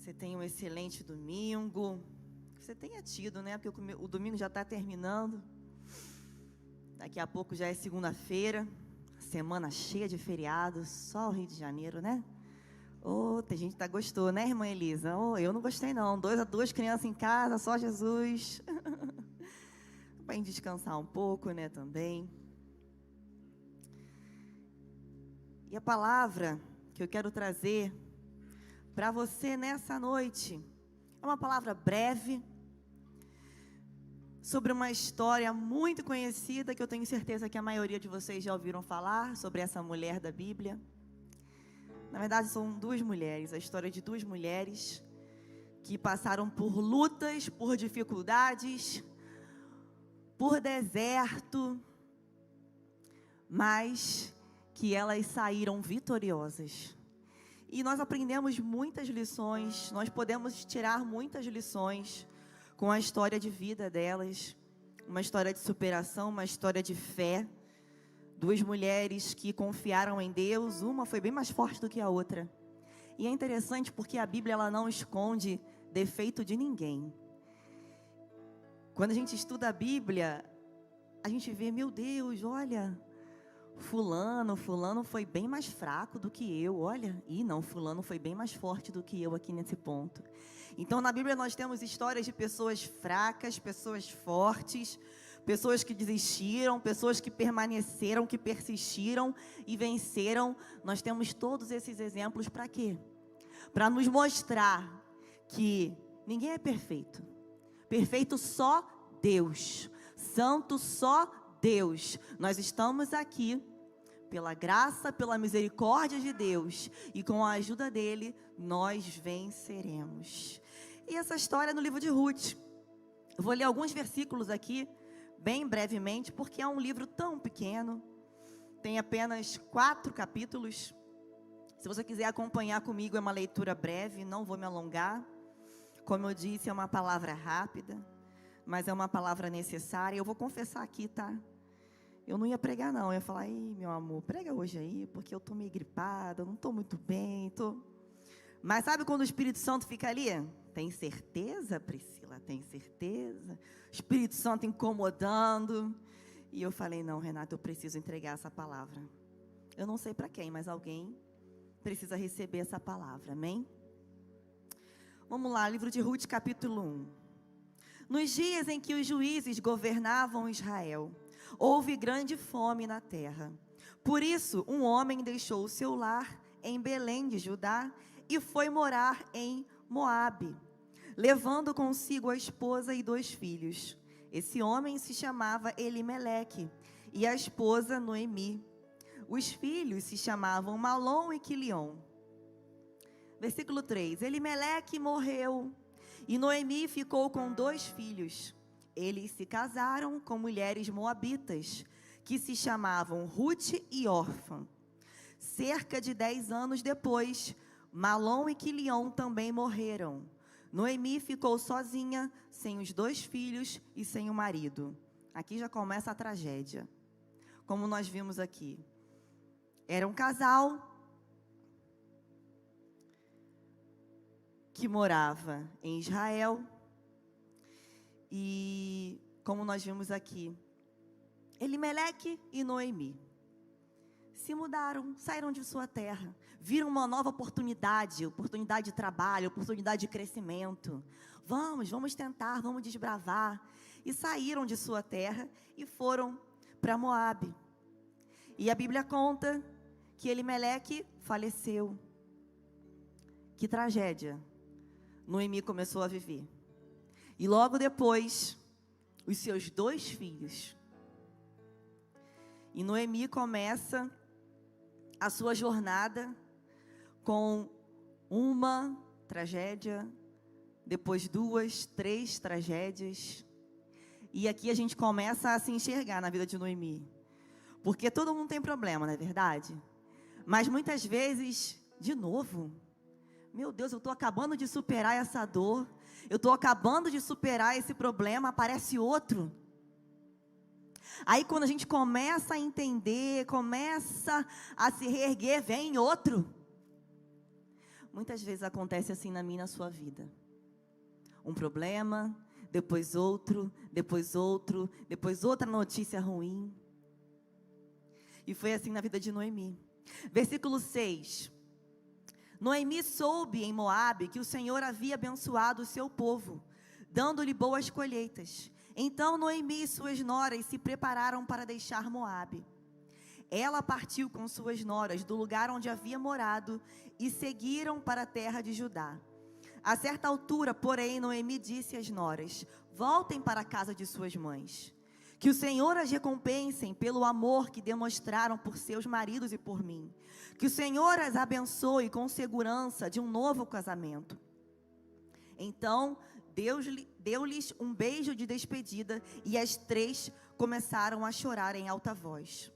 você tenha um excelente domingo. Que você tenha tido, né? Porque o domingo já está terminando. Daqui a pouco já é segunda-feira. Semana cheia de feriados. Só o Rio de Janeiro, né? Oh, tem gente que gostou, né, irmã Elisa? Oh, eu não gostei, não. Duas crianças em casa, só Jesus. Para gente descansar um pouco, né, também. E a palavra que eu quero trazer para você nessa noite é uma palavra breve sobre uma história muito conhecida que eu tenho certeza que a maioria de vocês já ouviram falar sobre essa mulher da Bíblia. Na verdade, são duas mulheres, a história de duas mulheres que passaram por lutas, por dificuldades, por deserto, mas que elas saíram vitoriosas. E nós aprendemos muitas lições, nós podemos tirar muitas lições com a história de vida delas, uma história de superação, uma história de fé. Duas mulheres que confiaram em Deus, uma foi bem mais forte do que a outra. E é interessante porque a Bíblia ela não esconde defeito de ninguém. Quando a gente estuda a Bíblia, a gente vê, meu Deus, olha, fulano foi bem mais fraco do que eu, olha. E não, fulano foi bem mais forte do que eu aqui nesse ponto. Então na Bíblia nós temos histórias de pessoas fracas, pessoas fortes, pessoas que desistiram, pessoas que permaneceram, que persistiram e venceram. Nós temos todos esses exemplos para quê? Para nos mostrar que ninguém é perfeito. Perfeito só Deus. Santo só Deus. Nós estamos aqui pela graça, pela misericórdia de Deus. E com a ajuda dele, nós venceremos. E essa história é no livro de Ruth. Eu vou ler alguns versículos aqui, bem brevemente, porque é um livro tão pequeno. Tem apenas 4 capítulos. Se você quiser acompanhar comigo, é uma leitura breve, não vou me alongar. Como eu disse, é uma palavra rápida, mas é uma palavra necessária. Eu vou confessar aqui, tá? Eu não ia pregar, não. Eu ia falar, ei, meu amor, prega hoje aí, porque eu tô meio gripada, eu não tô muito bem, Mas sabe quando o Espírito Santo fica ali? Tem certeza, Priscila? Tem certeza? O Espírito Santo incomodando. E eu falei, não, Renata, eu preciso entregar essa palavra. Eu não sei para quem, mas alguém precisa receber essa palavra, amém? Vamos lá, livro de Ruth, capítulo 1. Nos dias em que os juízes governavam Israel, houve grande fome na terra. Por isso, um homem deixou o seu lar em Belém de Judá e foi morar em Moabe, levando consigo a esposa e 2 filhos. Esse homem se chamava Elimeleque e a esposa Noemi. Os filhos se chamavam Malom e Quilion. Versículo 3. Elimeleque morreu e Noemi ficou com 2 filhos. Eles se casaram com mulheres moabitas, que se chamavam Ruth e Orfa. Cerca de 10 anos depois, Malom e Quilion também morreram. Noemi ficou sozinha, sem os 2 filhos e sem o marido. Aqui já começa a tragédia. Como nós vimos aqui. Era um casal que morava em Israel. E, como nós vimos aqui, Elimeleque e Noemi se mudaram, saíram de sua terra, viram uma nova oportunidade de trabalho, oportunidade de crescimento. Vamos tentar, vamos desbravar. E saíram de sua terra e foram para Moabe. E a Bíblia conta que Elimeleque faleceu. Que tragédia Noemi começou a viver. E logo depois, os seus 2 filhos. E Noemi começa a sua jornada com uma tragédia, depois 2, 3 tragédias. E aqui a gente começa a se enxergar na vida de Noemi. Porque todo mundo tem problema, não é verdade? Mas muitas vezes, de novo, meu Deus, eu estou acabando de superar essa dor, eu estou acabando de superar esse problema, aparece outro. Aí quando a gente começa a entender, começa a se reerguer, vem outro. Muitas vezes acontece assim na minha e na sua vida. Um problema, depois outro, depois outro, depois outra notícia ruim. E foi assim na vida de Noemi. Versículo 6. Noemi soube em Moabe que o Senhor havia abençoado o seu povo, dando-lhe boas colheitas. Então Noemi e suas noras se prepararam para deixar Moabe. Ela partiu com suas noras do lugar onde havia morado e seguiram para a terra de Judá. A certa altura, porém, Noemi disse às noras: voltem para a casa de suas mães. Que o Senhor as recompense pelo amor que demonstraram por seus maridos e por mim. Que o Senhor as abençoe com segurança de um novo casamento. Então, Deus deu-lhes um beijo de despedida e as três começaram a chorar em alta voz.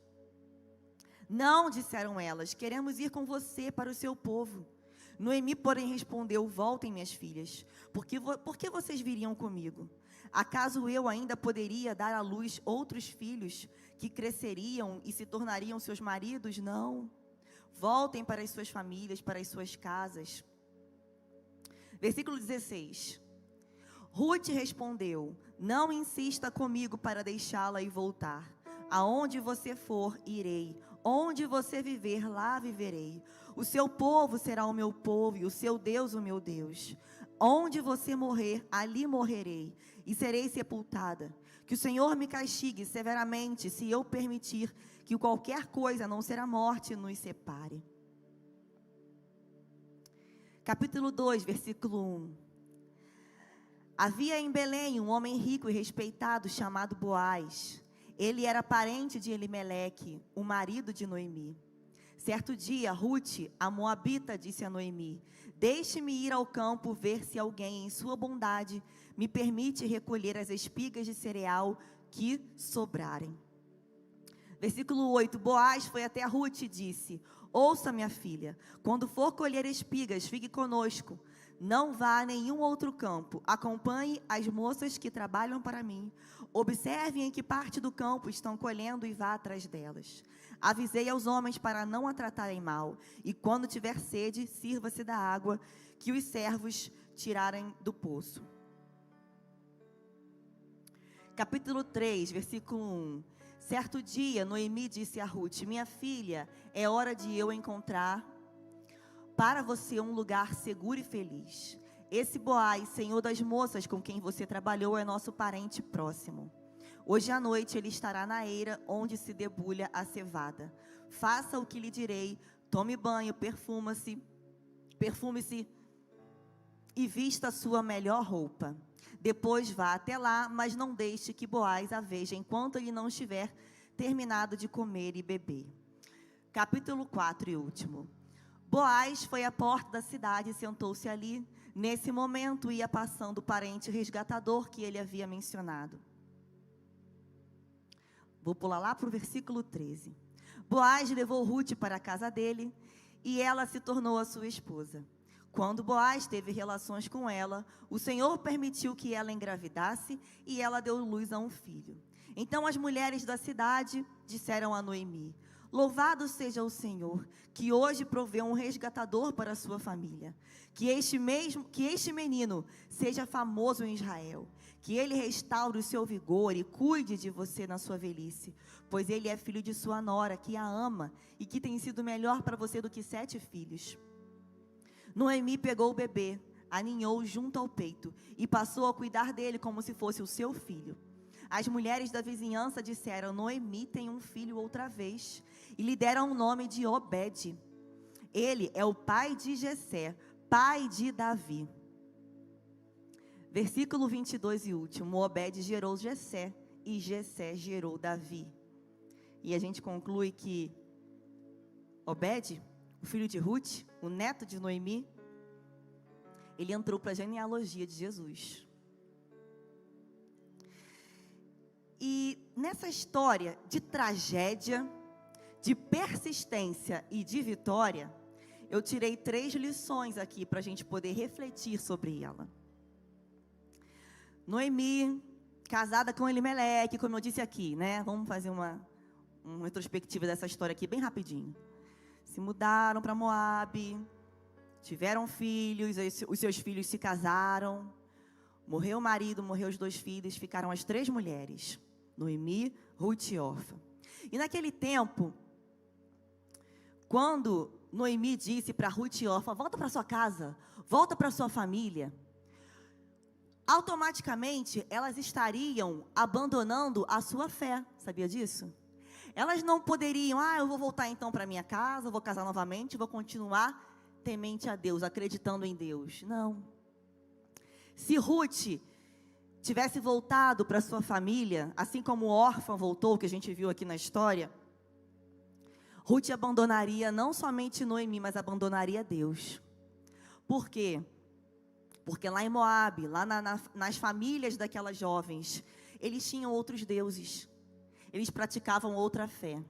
Não, disseram elas, queremos ir com você para o seu povo. Noemi, porém, respondeu: voltem, minhas filhas, por que vocês viriam comigo? Acaso eu ainda poderia dar à luz outros filhos que cresceriam e se tornariam seus maridos? Não. Voltem para as suas famílias, para as suas casas. Versículo 16. Ruth respondeu: não insista comigo para deixá-la e voltar. Aonde você for, irei. Onde você viver, lá viverei. O seu povo será o meu povo e o seu Deus o meu Deus. Onde você morrer, ali morrerei e serei sepultada. Que o Senhor me castigue severamente se eu permitir que qualquer coisa, a não ser a morte, nos separe. Capítulo 2, versículo 1. Havia em Belém um homem rico e respeitado chamado Boaz. Ele era parente de Elimeleque, o marido de Noemi. Certo dia, Ruth, a moabita, disse a Noemi: deixe-me ir ao campo ver se alguém, em sua bondade, me permite recolher as espigas de cereal que sobrarem. Versículo 8. Boaz foi até Ruth e disse: ouça, minha filha, quando for colher espigas, fique conosco. Não vá a nenhum outro campo. Acompanhe as moças que trabalham para mim. Observe em que parte do campo estão colhendo e vá atrás delas. Avisei aos homens para não a tratarem mal. E quando tiver sede, sirva-se da água que os servos tirarem do poço. Capítulo 3, versículo 1. Certo dia, Noemi disse a Ruth: minha filha, é hora de eu encontrar para você um lugar seguro e feliz. Esse Boaz, senhor das moças com quem você trabalhou, é nosso parente próximo. Hoje à noite ele estará na eira onde se debulha a cevada. Faça o que lhe direi, tome banho, perfume-se e vista a sua melhor roupa. Depois vá até lá, mas não deixe que Boaz a veja enquanto ele não estiver terminado de comer e beber. Capítulo 4 e último. Boaz foi à porta da cidade e sentou-se ali. Nesse momento ia passando o parente resgatador que ele havia mencionado. Vou pular lá para o versículo 13. Boaz levou Ruth para a casa dele e ela se tornou a sua esposa. Quando Boaz teve relações com ela, o Senhor permitiu que ela engravidasse e ela deu luz a um filho. Então as mulheres da cidade disseram a Noemi: louvado seja o Senhor, que hoje proveu um resgatador para a sua família. Que este menino seja famoso em Israel. Que ele restaure o seu vigor e cuide de você na sua velhice. Pois ele é filho de sua nora, que a ama e que tem sido melhor para você do que 7 filhos. Noemi pegou o bebê, aninhou junto ao peito e passou a cuidar dele como se fosse o seu filho. As mulheres da vizinhança disseram: Noemi tem um filho outra vez. E lhe deram o nome de Obed. Ele é o pai de Jessé, pai de Davi. Versículo 22 e último. Obed gerou Jessé e Jessé gerou Davi. E a gente conclui que Obed, o filho de Ruth, o neto de Noemi, ele entrou para a genealogia de Jesus. E nessa história de tragédia, de persistência e de vitória, eu tirei 3 lições aqui para a gente poder refletir sobre ela. Noemi, casada com Elimeleque, como eu disse aqui, né? Vamos fazer uma retrospectiva dessa história aqui bem rapidinho. Se mudaram para Moabe, tiveram filhos, os seus filhos se casaram, morreu o marido, morreu os 2 filhos, ficaram as 3 mulheres, Noemi, Ruth e Orfa. E naquele tempo, quando Noemi disse para Ruth e Orfa, volta para sua casa, volta para sua família, automaticamente elas estariam abandonando a sua fé, sabia disso? Elas não poderiam, eu vou voltar então para minha casa, vou casar novamente, vou continuar temente a Deus, acreditando em Deus. Não. Se Ruth tivesse voltado para sua família, assim como o órfão voltou, que a gente viu aqui na história, Ruth abandonaria não somente Noemi, mas abandonaria Deus. Por quê? Porque lá em Moabe, lá nas famílias daquelas jovens, eles tinham outros deuses. Eles praticavam outra fé.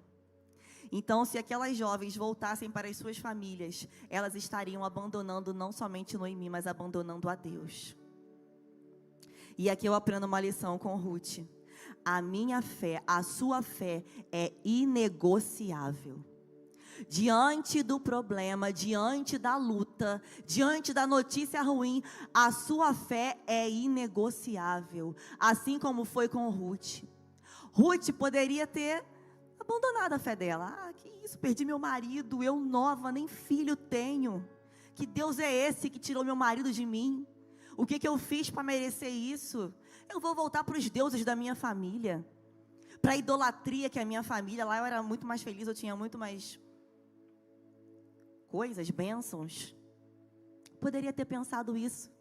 Então, se aquelas jovens voltassem para as suas famílias, elas estariam abandonando não somente Noemi, mas abandonando a Deus. E aqui eu aprendo uma lição com Ruth. A minha fé, a sua fé é inegociável. Diante do problema, diante da luta, diante da notícia ruim, a sua fé é inegociável. Assim como foi com Ruth. Ruth poderia ter abandonado a fé dela. Que isso, perdi meu marido, eu nova, nem filho tenho. Que Deus é esse que tirou meu marido de mim? O que eu fiz para merecer isso? Eu vou voltar para os deuses da minha família, para a idolatria que a minha família, lá eu era muito mais feliz, eu tinha muito mais coisas, bênçãos. Poderia ter pensado isso,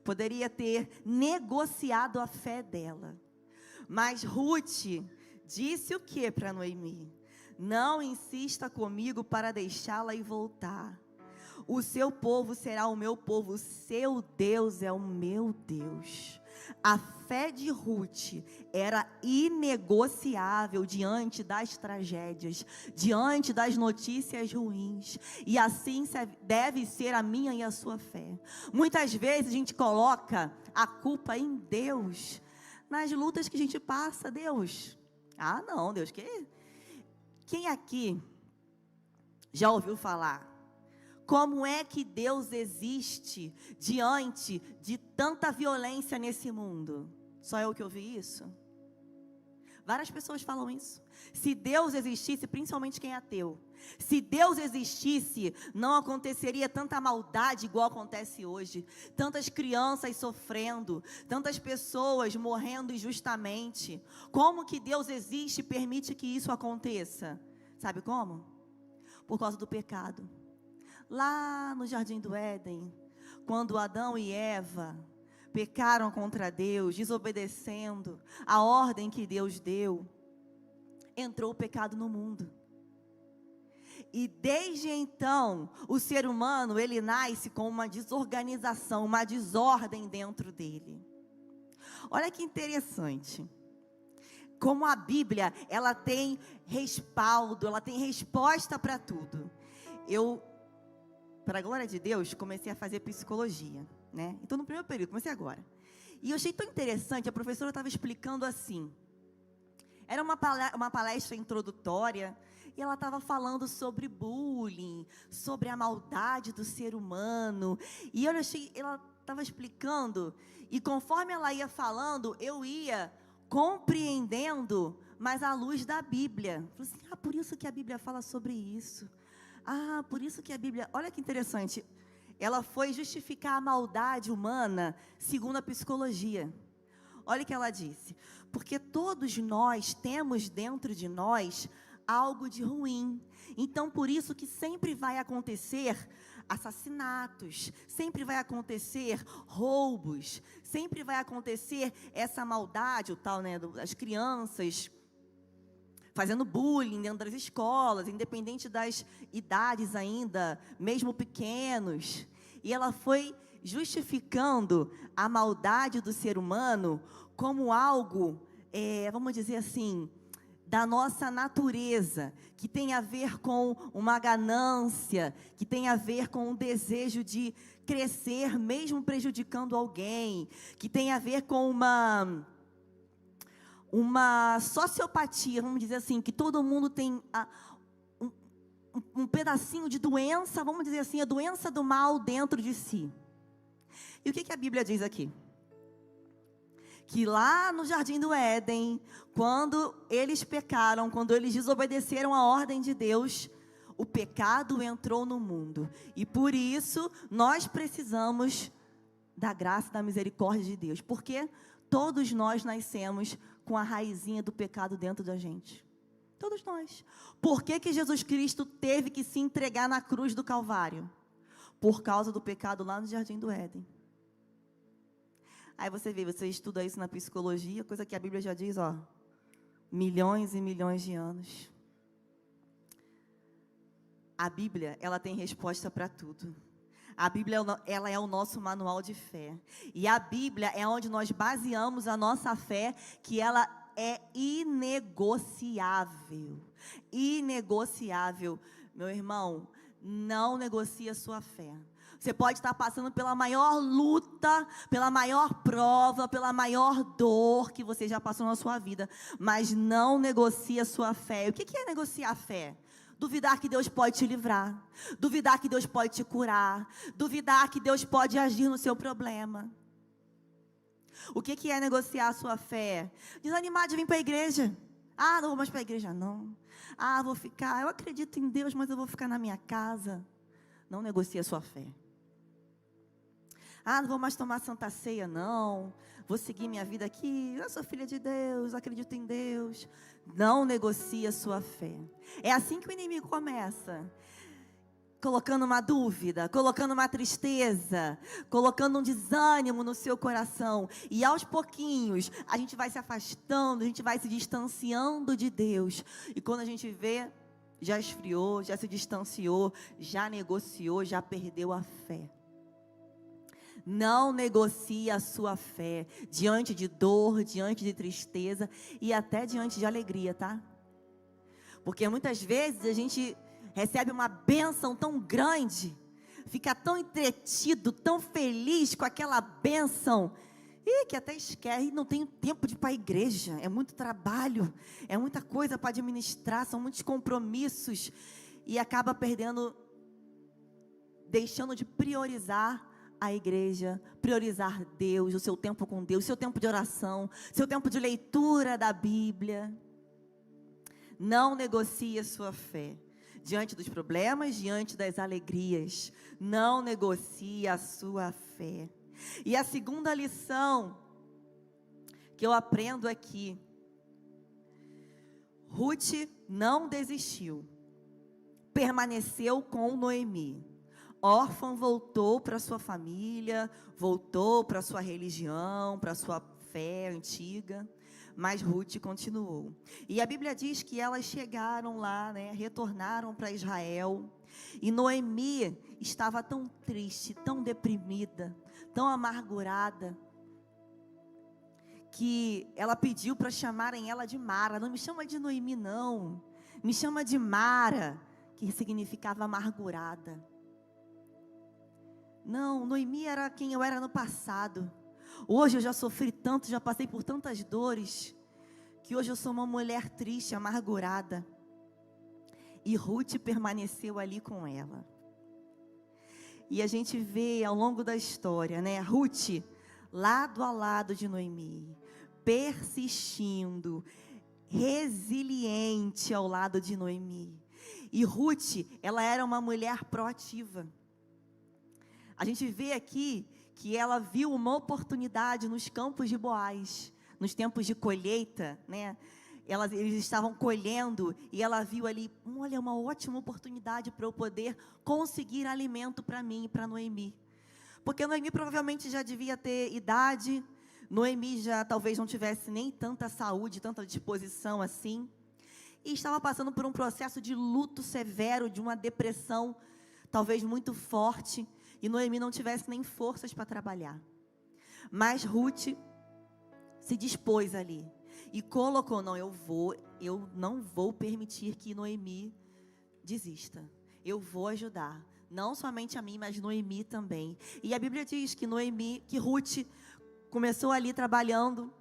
poderia ter negociado a fé dela. Mas Ruth disse o que para Noemi? Não insista comigo para deixá-la e voltar. O seu povo será o meu povo, o seu Deus é o meu Deus. A fé de Ruth era inegociável diante das tragédias, diante das notícias ruins. E assim deve ser a minha e a sua fé. Muitas vezes a gente coloca a culpa em Deus, nas lutas que a gente passa. Deus, não, Deus, quem aqui já ouviu falar? Como é que Deus existe diante de tanta violência nesse mundo? Só eu que ouvi isso? Várias pessoas falam isso. Se Deus existisse, principalmente quem é ateu, se Deus existisse, não aconteceria tanta maldade igual acontece hoje. Tantas crianças sofrendo, tantas pessoas morrendo injustamente. Como que Deus existe e permite que isso aconteça? Sabe como? Por causa do pecado. Lá no Jardim do Éden, quando Adão e Eva pecaram contra Deus, desobedecendo a ordem que Deus deu, entrou o pecado no mundo. E desde então, o ser humano, ele nasce com uma desorganização, uma desordem dentro dele. Olha que interessante. Como a Bíblia, ela tem respaldo, ela tem resposta para tudo. Para a glória de Deus, comecei a fazer psicologia, né? Então, no primeiro período, comecei agora. E eu achei tão interessante, a professora estava explicando assim. Era uma palestra introdutória, e ela estava falando sobre bullying, sobre a maldade do ser humano. E ela estava explicando, e conforme ela ia falando, eu ia compreendendo, mas à luz da Bíblia. Falei assim, por isso que a Bíblia fala sobre isso. Por isso que a Bíblia... Olha que interessante. Ela foi justificar a maldade humana segundo a psicologia. Olha o que ela disse. Porque todos nós temos dentro de nós algo de ruim. Então, por isso que sempre vai acontecer assassinatos, sempre vai acontecer roubos, sempre vai acontecer essa maldade, o tal, né, das crianças fazendo bullying dentro das escolas, independente das idades ainda, mesmo pequenos. E ela foi justificando a maldade do ser humano como algo, vamos dizer assim, da nossa natureza, que tem a ver com uma ganância, que tem a ver com um desejo de crescer, mesmo prejudicando alguém, que tem a ver com uma sociopatia, vamos dizer assim, que todo mundo tem um pedacinho de doença, vamos dizer assim, a doença do mal dentro de si. E o que a Bíblia diz aqui? Que lá no Jardim do Éden, quando eles pecaram, quando eles desobedeceram a ordem de Deus, o pecado entrou no mundo. E por isso, nós precisamos da graça e da misericórdia de Deus. Porque todos nós nascemos com a raizinha do pecado dentro da gente. Todos nós. Por que Jesus Cristo teve que se entregar na cruz do Calvário? Por causa do pecado lá no Jardim do Éden. Aí você estuda isso na psicologia, coisa que a Bíblia já diz, ó, milhões e milhões de anos. A Bíblia, ela tem resposta para tudo. A Bíblia, ela é o nosso manual de fé. E a Bíblia é onde nós baseamos a nossa fé, que ela é inegociável. Inegociável. Meu irmão, não negocie a sua fé. Você pode estar passando pela maior luta, pela maior prova, pela maior dor que você já passou na sua vida, mas não negocie a sua fé. O que é negociar a fé? Duvidar que Deus pode te livrar, duvidar que Deus pode te curar, duvidar que Deus pode agir no seu problema. O que é negociar a sua fé? Desanimar de vir para a igreja. Ah, não vou mais para a igreja não. Ah, vou ficar, eu acredito em Deus, mas eu vou ficar na minha casa. Não negocie a sua fé. Ah, não vou mais tomar Santa Ceia, não. Vou seguir minha vida aqui. Eu sou filha de Deus, acredito em Deus. Não negocie a sua fé. É assim que o inimigo começa. Colocando uma dúvida, colocando uma tristeza, colocando um desânimo no seu coração. E aos pouquinhos, a gente vai se afastando, a gente vai se distanciando de Deus. E quando a gente vê, já esfriou, já se distanciou, já negociou, já perdeu a fé. Não negocie a sua fé diante de dor, diante de tristeza e até diante de alegria, tá? Porque muitas vezes a gente recebe uma bênção tão grande, fica tão entretido, tão feliz com aquela bênção, e que até esquece, não tem tempo de ir para a igreja, é muito trabalho, é muita coisa para administrar, são muitos compromissos, e acaba perdendo, deixando de priorizar a igreja, priorizar Deus, o seu tempo com Deus, seu tempo de oração, seu tempo de leitura da Bíblia. Não negocie a sua fé diante dos problemas, diante das alegrias. Não negocie a sua fé. E a segunda lição que eu aprendo aqui, Ruth não desistiu, permaneceu com Noemi. Órfã voltou para sua família, voltou para sua religião, para sua fé antiga, mas Ruth continuou. E a Bíblia diz que elas chegaram lá, né, retornaram para Israel, e Noemi estava tão triste, tão deprimida, tão amargurada, que ela pediu para chamarem ela de Mara. Não me chama de Noemi não, me chama de Mara, que significava amargurada. Não, Noemi era quem eu era no passado. Hoje eu já sofri tanto, já passei por tantas dores, que hoje eu sou uma mulher triste, amargurada. E Ruth permaneceu ali com ela. E a gente vê ao longo da história, né, Ruth lado a lado de Noemi, persistindo, resiliente ao lado de Noemi. E Ruth, ela era uma mulher proativa. A gente vê aqui que ela viu uma oportunidade nos campos de Boaz, nos tempos de colheita, né? Eles estavam colhendo e ela viu ali, olha, uma ótima oportunidade para eu poder conseguir alimento para mim e para Noemi. Porque Noemi provavelmente já devia ter idade, Noemi já talvez não tivesse nem tanta saúde, tanta disposição assim, e estava passando por um processo de luto severo, de uma depressão talvez muito forte, e Noemi não tivesse nem forças para trabalhar. Mas Ruth se dispôs ali e colocou, não, eu não vou permitir que Noemi desista. Eu vou ajudar, não somente a mim, mas Noemi também. E a Bíblia diz que Ruth começou ali trabalhando,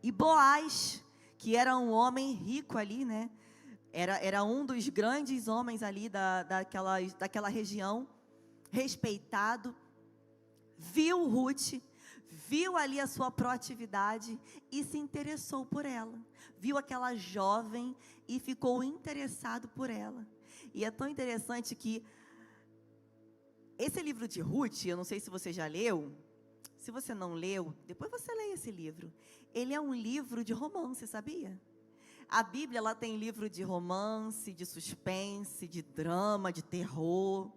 e Boaz, que era um homem rico ali, né, Era um dos grandes homens ali daquela região, respeitado. Viu Ruth, viu ali a sua proatividade e se interessou por ela. Viu aquela jovem e ficou interessado por ela. E é tão interessante que esse livro de Ruth, eu não sei se você já leu, se você não leu, depois você leia esse livro. Ele é um livro de romance, sabia? A Bíblia, ela tem livro de romance, de suspense, de drama, de terror,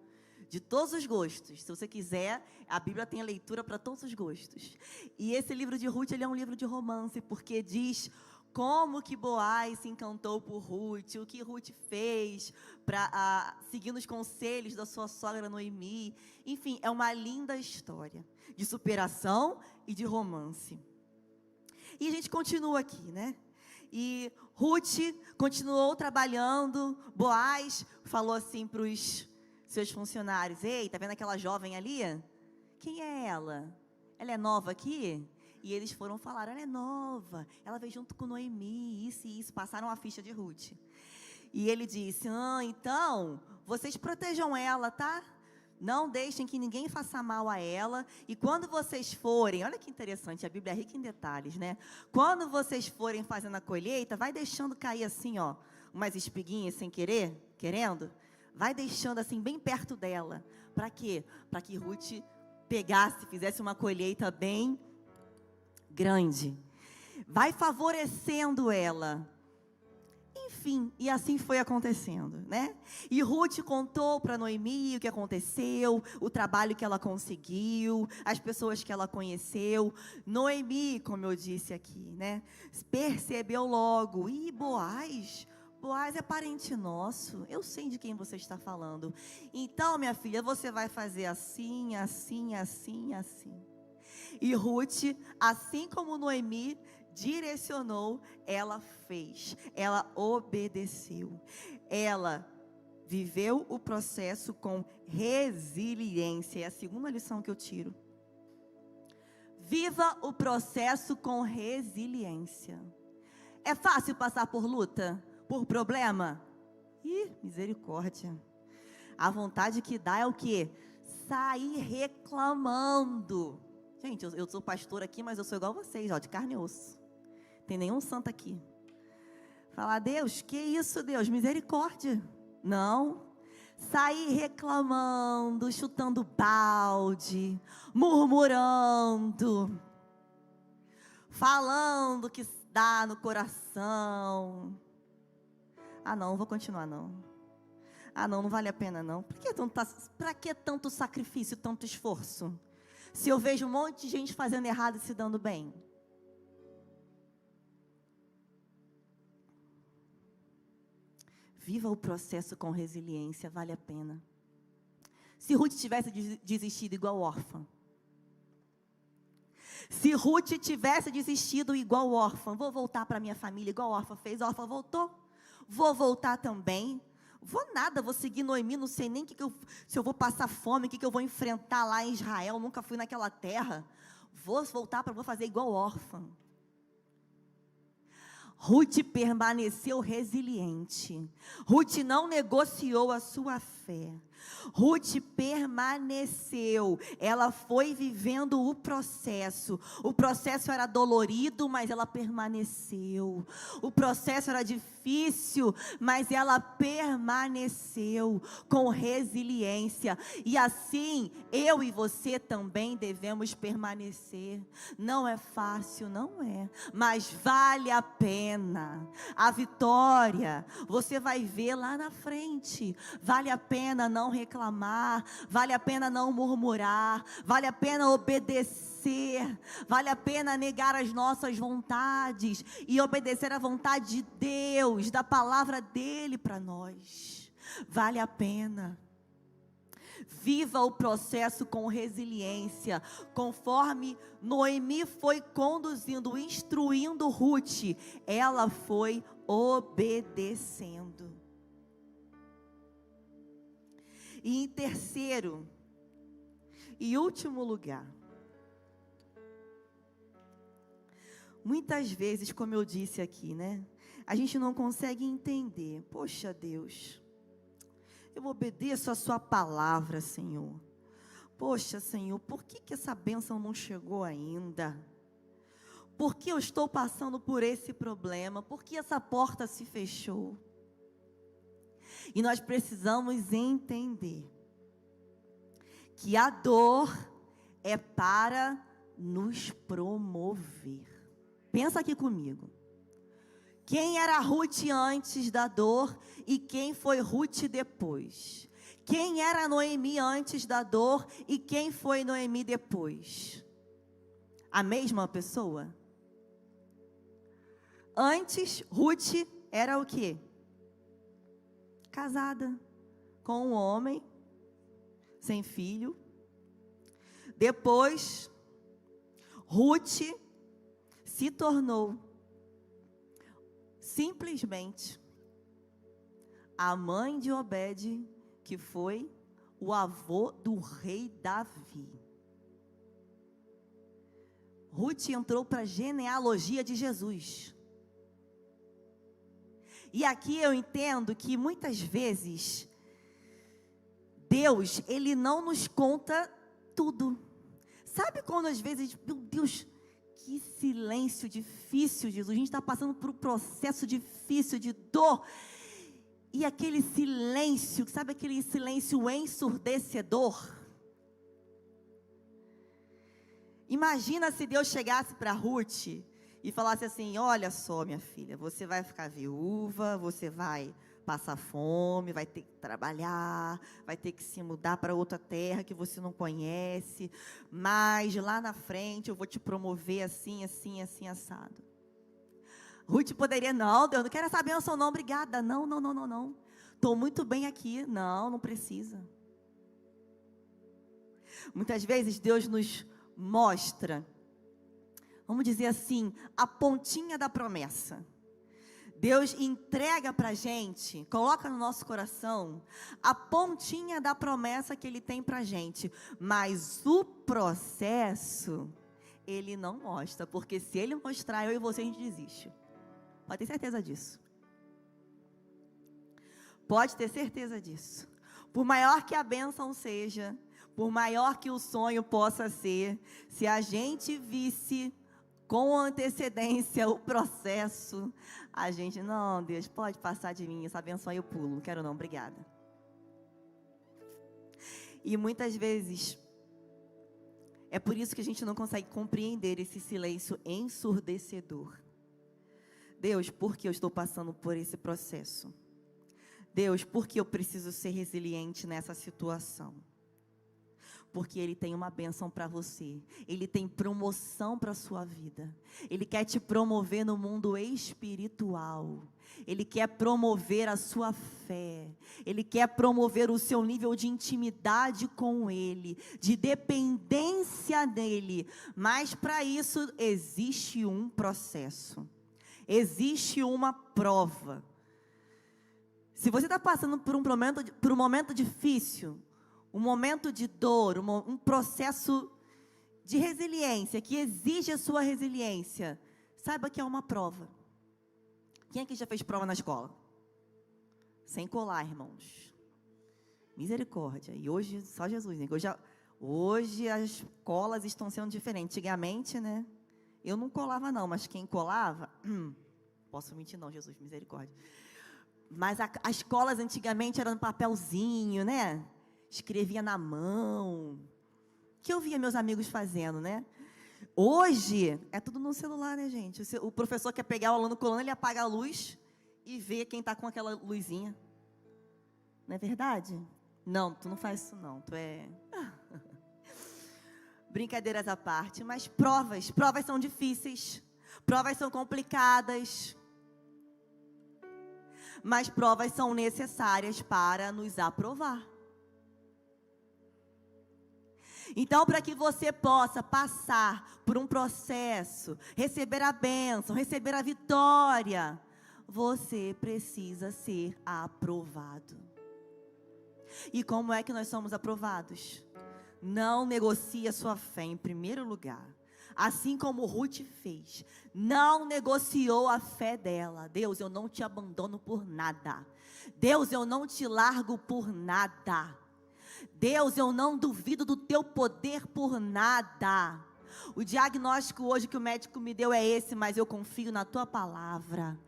de todos os gostos. Se você quiser, a Bíblia tem a leitura para todos os gostos. E esse livro de Ruth, ele é um livro de romance, porque diz como que Boaz se encantou por Ruth, o que Ruth fez para seguir os conselhos da sua sogra Noemi. Enfim, é uma linda história de superação e de romance. E a gente continua aqui, né? E Ruth continuou trabalhando. Boaz falou assim para os seus funcionários: ei, tá vendo aquela jovem ali? Quem é ela? Ela é nova aqui? E eles foram falar: ela é nova, ela veio junto com Noemi, isso e isso. Passaram a ficha de Ruth. E ele disse: então, vocês protejam ela, tá? Não deixem que ninguém faça mal a ela. E quando vocês forem, olha que interessante, a Bíblia é rica em detalhes, né? Quando vocês forem fazendo a colheita, vai deixando cair assim, ó, umas espiguinhas sem querer, querendo. Vai deixando assim, bem perto dela. Para quê? Para que Ruth pegasse, fizesse uma colheita bem grande. Vai favorecendo ela. Enfim, e assim foi acontecendo, né? E Ruth contou para Noemi o que aconteceu, o trabalho que ela conseguiu, as pessoas que ela conheceu. Noemi, como eu disse aqui, né? Percebeu logo: Boaz é parente nosso, eu sei de quem você está falando. Então, minha filha, você vai fazer assim, assim, assim, assim. E Ruth, assim como Noemi direcionou, ela fez, ela obedeceu, ela viveu o processo com resiliência. É a segunda lição que eu tiro. Viva o processo com resiliência. É fácil passar por luta, por problema? Misericórdia. A vontade que dá é o quê? Sair reclamando. Gente, eu sou pastor aqui, mas eu sou igual a vocês, ó, de carne e osso. Tem nenhum santo aqui. Falar: Deus, que isso, Deus? Misericórdia. Não. Sair reclamando, chutando balde, murmurando, falando que dá no coração. Não vou continuar não. Não vale a pena não. Para que tanto sacrifício, tanto esforço? Se eu vejo um monte de gente fazendo errado e se dando bem. Viva o processo com resiliência, vale a pena. Se Ruth tivesse desistido igual órfã. Se Ruth tivesse desistido igual órfã, vou voltar para minha família igual órfã fez, órfã voltou. Vou voltar também. Vou nada, vou seguir Noemi, não sei nem se eu vou passar fome, o que eu vou enfrentar lá em Israel, nunca fui naquela terra. Vou fazer igual órfã. Ruth permaneceu resiliente. Ruth não negociou a sua fé. Ruth permaneceu. Ela foi vivendo o processo. O processo era dolorido, mas ela permaneceu. O processo era difícil, mas ela permaneceu com resiliência. E assim, eu e você também devemos permanecer. Não é fácil, não é, mas vale a pena. A vitória, você vai ver lá na frente. Vale a pena não reclamar, vale a pena não murmurar, vale a pena obedecer, vale a pena negar as nossas vontades e obedecer à vontade de Deus, da palavra dele para nós. Vale a pena. Viva o processo com resiliência, conforme Noemi foi conduzindo, instruindo Ruth, ela foi obedecendo. E em terceiro e último lugar, muitas vezes, como eu disse aqui, né? a gente não consegue entender. Poxa, Deus, eu obedeço a sua palavra, Senhor. Poxa, Senhor, por que essa bênção não chegou ainda? Por que eu estou passando por esse problema? Por que essa porta se fechou? E nós precisamos entender que a dor é para nos promover. Pensa aqui comigo. Quem era Ruth antes da dor e quem foi Ruth depois? Quem era Noemi antes da dor e quem foi Noemi depois? A mesma pessoa? Antes, Ruth era o quê? Casada com um homem, sem filho. Depois, Ruth se tornou simplesmente a mãe de Obed, que foi o avô do rei Davi. Ruth entrou para a genealogia de Jesus. E aqui eu entendo que muitas vezes Deus, Ele não nos conta tudo. Sabe quando às vezes, meu Deus, que silêncio difícil, Jesus. A gente está passando por um processo difícil de dor. E aquele silêncio, sabe aquele silêncio ensurdecedor? Imagina se Deus chegasse para Ruth e falasse assim: olha só, minha filha, você vai ficar viúva, você vai passar fome, vai ter que trabalhar, vai ter que se mudar para outra terra que você não conhece, mas lá na frente eu vou te promover assim, assim, assim, assado. Ruth poderia: não, Deus, não quero essa bênção não, obrigada, não, estou muito bem aqui, não precisa. Muitas vezes Deus nos mostra, vamos dizer assim, a pontinha da promessa. Deus entrega para a gente, coloca no nosso coração, a pontinha da promessa que Ele tem para a gente. Mas o processo, Ele não mostra. Porque se Ele mostrar, eu e você, a gente desiste. Pode ter certeza disso. Pode ter certeza disso. Por maior que a bênção seja, por maior que o sonho possa ser, se a gente visse com antecedência o processo, a gente: não, Deus, pode passar de mim, essa bênção aí eu pulo, não quero não, obrigada. E muitas vezes, é por isso que a gente não consegue compreender esse silêncio ensurdecedor. Deus, por que eu estou passando por esse processo? Deus, por que eu preciso ser resiliente nessa situação? Porque Ele tem uma bênção para você. Ele tem promoção para a sua vida. Ele quer te promover no mundo espiritual. Ele quer promover a sua fé. Ele quer promover o seu nível de intimidade com Ele, de dependência dEle. Mas para isso existe um processo. Existe uma prova. Se você está passando por um momento difícil, um momento de dor, um processo de resiliência, que exige a sua resiliência, saiba que é uma prova. Quem aqui já fez prova na escola? Sem colar, irmãos. Misericórdia. E hoje, só Jesus, né? Hoje as escolas estão sendo diferentes. Antigamente, né? Eu não colava não, mas quem colava... posso mentir não, Jesus, misericórdia. Mas as escolas antigamente eram no papelzinho, né? Escrevia na mão, que eu via meus amigos fazendo, né? Hoje, é tudo no celular, né, gente? O professor quer pegar o aluno colando, ele apaga a luz e vê quem está com aquela luzinha. Não é verdade? Não, tu não faz isso não, tu é... Brincadeiras à parte, mas provas são difíceis, provas são complicadas, mas provas são necessárias para nos aprovar. Então, para que você possa passar por um processo, receber a bênção, receber a vitória, você precisa ser aprovado. E como é que nós somos aprovados? Não negocie a sua fé em primeiro lugar. assim como Ruth fez, não negociou a fé dela. Deus, eu não te abandono por nada. Deus, eu não te largo por nada. Deus, eu não duvido do teu poder por nada. O diagnóstico hoje que o médico me deu é esse, mas eu confio na tua palavra.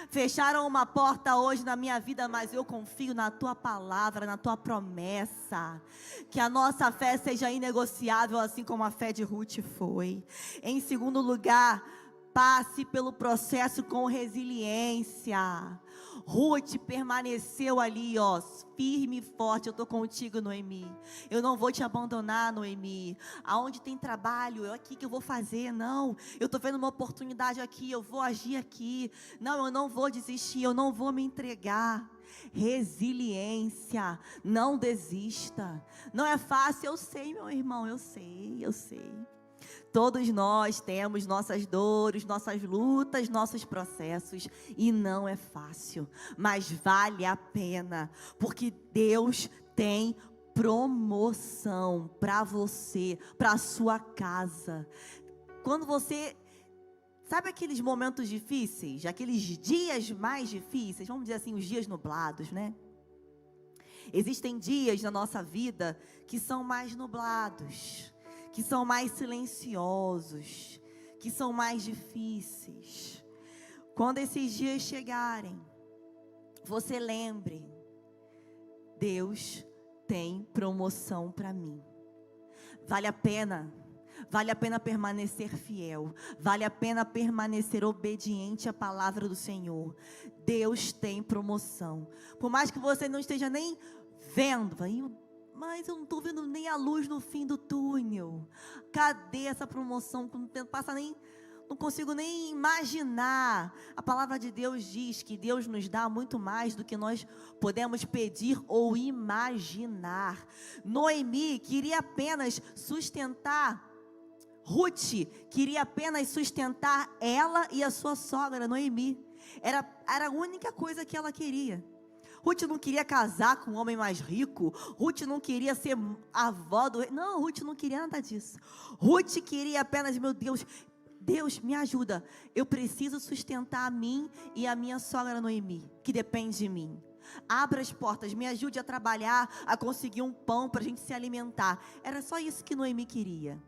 Fecharam uma porta hoje na minha vida, mas eu confio na tua palavra, na tua promessa. Que a nossa fé seja inegociável, assim como a fé de Ruth foi. Em segundo lugar, passe pelo processo com resiliência. Ruth permaneceu ali, firme e forte. Eu estou contigo, Noemi. Eu não vou te abandonar, Noemi. Aonde tem trabalho, é aqui que eu vou fazer. Não, eu estou vendo uma oportunidade aqui, eu vou agir aqui. Não, eu não vou desistir, eu não vou me entregar. Resiliência, não desista. Não é fácil, eu sei, meu irmão, eu sei. Todos nós temos nossas dores, nossas lutas, nossos processos, e não é fácil, mas vale a pena, porque Deus tem promoção para você, para a sua casa. Quando você, sabe aqueles momentos difíceis, aqueles dias mais difíceis, vamos dizer assim, os dias nublados, né? Existem dias na nossa vida que são mais nublados, que são mais silenciosos, que são mais difíceis. Quando esses dias chegarem, você lembre, Deus tem promoção para mim. Vale a pena permanecer fiel, vale a pena permanecer obediente à palavra do Senhor. Deus tem promoção. Por mais que você não esteja nem vendo, mas eu não estou vendo nem a luz no fim do túnel. Cadê essa promoção? Não consigo nem imaginar. A palavra de Deus diz que Deus nos dá muito mais do que nós podemos pedir ou imaginar. Noemi queria apenas sustentar, Ruth queria apenas sustentar ela e a sua sogra, Noemi. Era a única coisa que ela queria. Ruth não queria casar com um homem mais rico. Ruth não queria ser avó do rei. Não, Ruth não queria nada disso. Ruth queria apenas, meu Deus, Deus me ajuda. Eu preciso sustentar a mim e a minha sogra Noemi, que depende de mim. Abra as portas, me ajude a trabalhar, a conseguir um pão para a gente se alimentar. Era só isso que Noemi queria.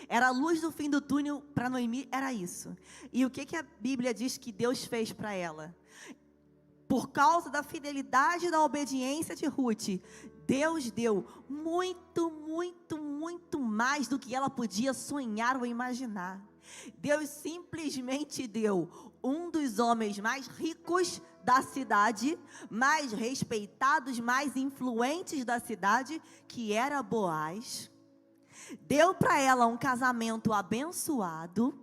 Era a luz do fim do túnel para Noemi, era isso. E o que a Bíblia diz que Deus fez para ela? Por causa da fidelidade e da obediência de Ruth, Deus deu muito, muito, muito mais do que ela podia sonhar ou imaginar. Deus simplesmente deu um dos homens mais ricos da cidade, mais respeitados, mais influentes da cidade, que era Boaz. Deu para ela um casamento abençoado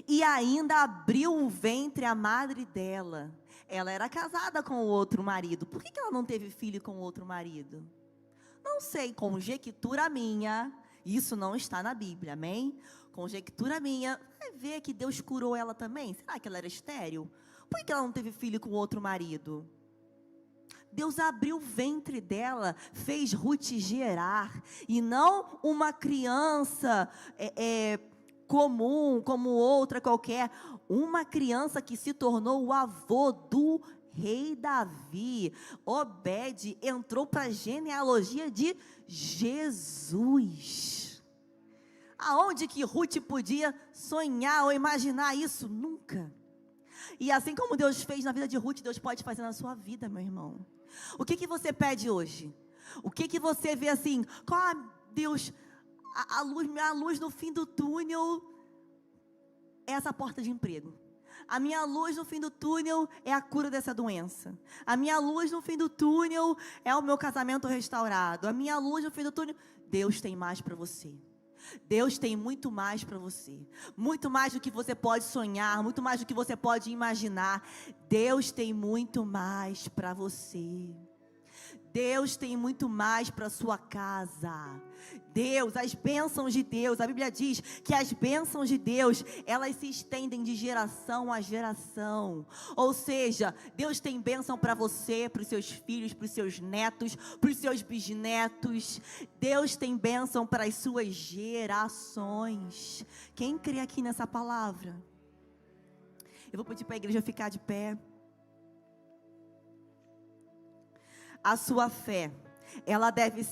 e ainda abriu o ventre à madre dela. Ela era casada com o outro marido. Por que ela não teve filho com o outro marido? Não sei, conjectura minha. Isso não está na Bíblia, amém? Conjectura minha. Vai ver que Deus curou ela também? Será que ela era estéril? Por que ela não teve filho com o outro marido? Deus abriu o ventre dela, fez Ruth gerar. E não uma criança comum, como outra qualquer. Uma criança que se tornou o avô do rei Davi. Obed entrou para a genealogia de Jesus. Aonde que Ruth podia sonhar ou imaginar isso? Nunca. E assim como Deus fez na vida de Ruth, Deus pode fazer na sua vida, meu irmão. O que você pede hoje? O que você vê assim? Deus, a luz no fim do túnel é essa porta de emprego. A minha luz no fim do túnel é a cura dessa doença. A minha luz no fim do túnel é o meu casamento restaurado. A minha luz no fim do túnel, Deus tem mais para você. Deus tem muito mais para você. Muito mais do que você pode sonhar, muito mais do que você pode imaginar. Deus tem muito mais para você. Deus tem muito mais para sua casa. Deus, as bênçãos de Deus, a Bíblia diz que as bênçãos de Deus, elas se estendem de geração a geração. Ou seja, Deus tem bênção para você, para os seus filhos, para os seus netos, para os seus bisnetos. Deus tem bênção para as suas gerações. Quem crê aqui nessa palavra? Eu vou pedir para a igreja ficar de pé. A sua fé, ela deve